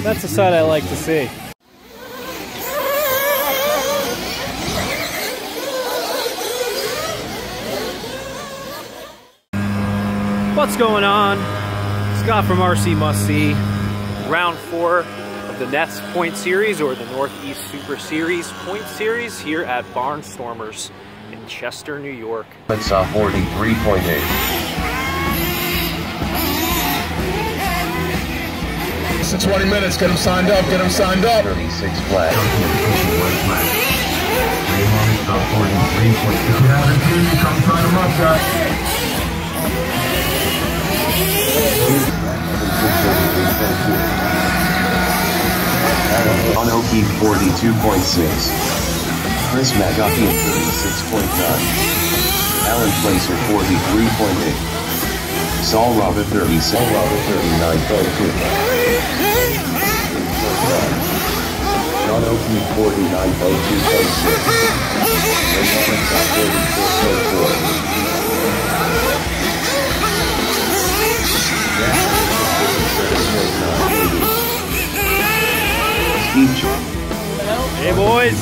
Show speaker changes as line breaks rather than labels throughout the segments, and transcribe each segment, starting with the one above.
That's the side I like to see. What's going on? Scott from RC Must See. Round 4 of the NESS Point Series, or the Northeast Super Series Point Series, here at Barnstormers in Chester, New York.
It's 43.8.
It's 20 minutes, get them signed up, 36 flat. Stop 43. If you haven't seen me, come sign them up, guys.
On O'Keefe 42.6. Chris McGuffey at 36.9. Alan Placer 43.8. Saul Robert 39.2. John O'Keefe 49.2.6. Ray
Hey boys!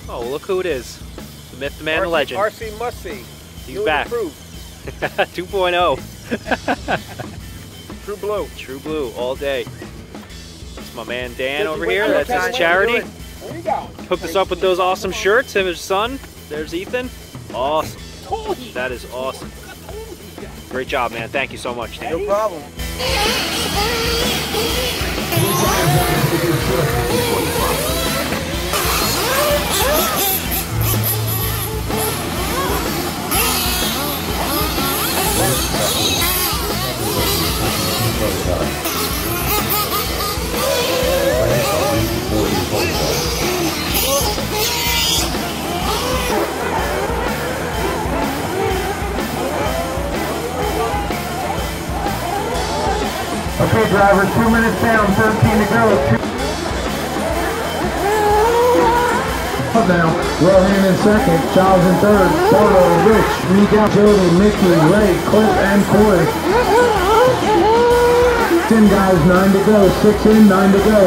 Oh, look who it is. The myth, the man, the legend.
RC Must See.
He's back. 2.0.
True blue.
True blue, all day. It's my man Dan over here. That's his charity.
Where you going?
Hooked us up with those awesome shirts. Him and his son. There's Ethan. Awesome. That is awesome. Great job, man. Thank you so much, Dan.
No problem.
Okay, driver, 2 minutes down, 13 to go. Now, Rohan in second, Charles in third, Polo, Rich, Miguel, Jody, Mickey, Ray, Cliff, and Corey. 10 guys, 9 to go, 6 in, 9 to go.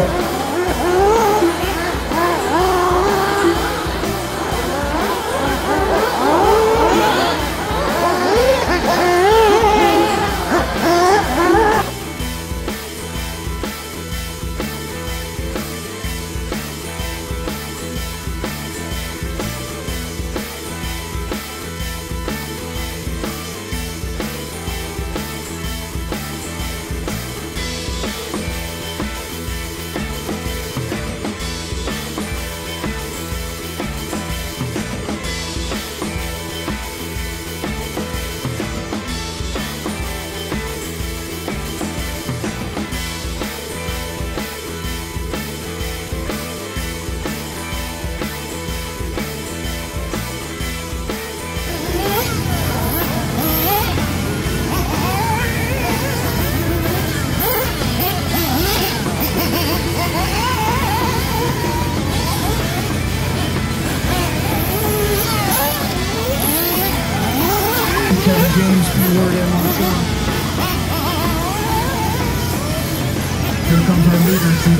James, P. Word, and Montreal.
If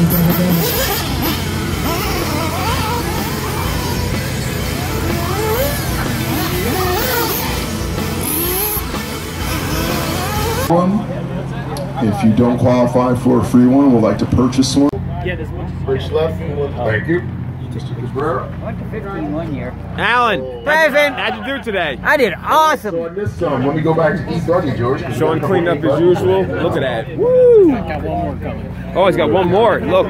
you don't qualify for a free one, would like to purchase one.
Bridge left. Thank you.
I went to 15 one year.
Alan,
Present.
how'd you do today?
I did awesome.
So on this let me go back to E30, George.
Sean cleaned up as usual. Look at that. Woo! Got one more coming. Oh, he's got one more. Look.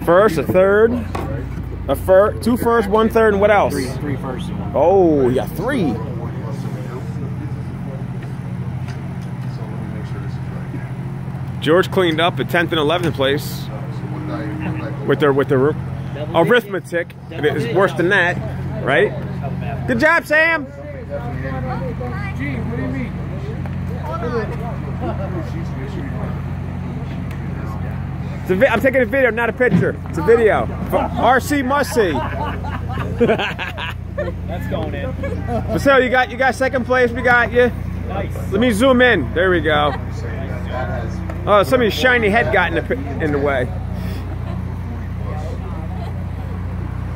First, a third, two first, one third, and what else? Three first. Oh, he got three. George cleaned up at 10th and 11th place with their arithmetic. It's worse than that, right? Good job, Sam. I'm taking a video, not a picture. It's a video. RC must see.
That's going in.
Marcel, you got second place. We got you.
Nice.
Let me zoom in. There we go. Oh, somebody's shiny head got in the way.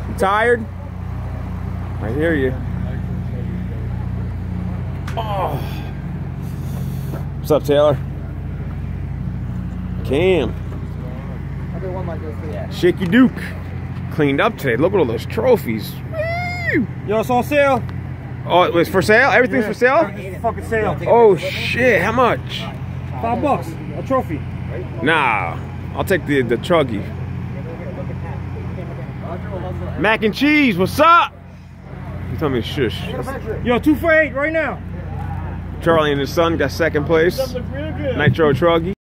You tired? I hear you. Oh. What's up, Taylor? Cam. Shaky Duke. Cleaned up today. Look at all those trophies. Woo!
Yo, it's on sale.
Oh, it was for sale? Everything's for sale?
Everything's fucking sale.
Oh, shit. How much?
$5. A trophy.
Nah. I'll take the truggy. Mac and cheese, what's up? You told me to shush.
Yo, 2 for $8 right now.
Charlie and his son got second place. Nitro Truggy.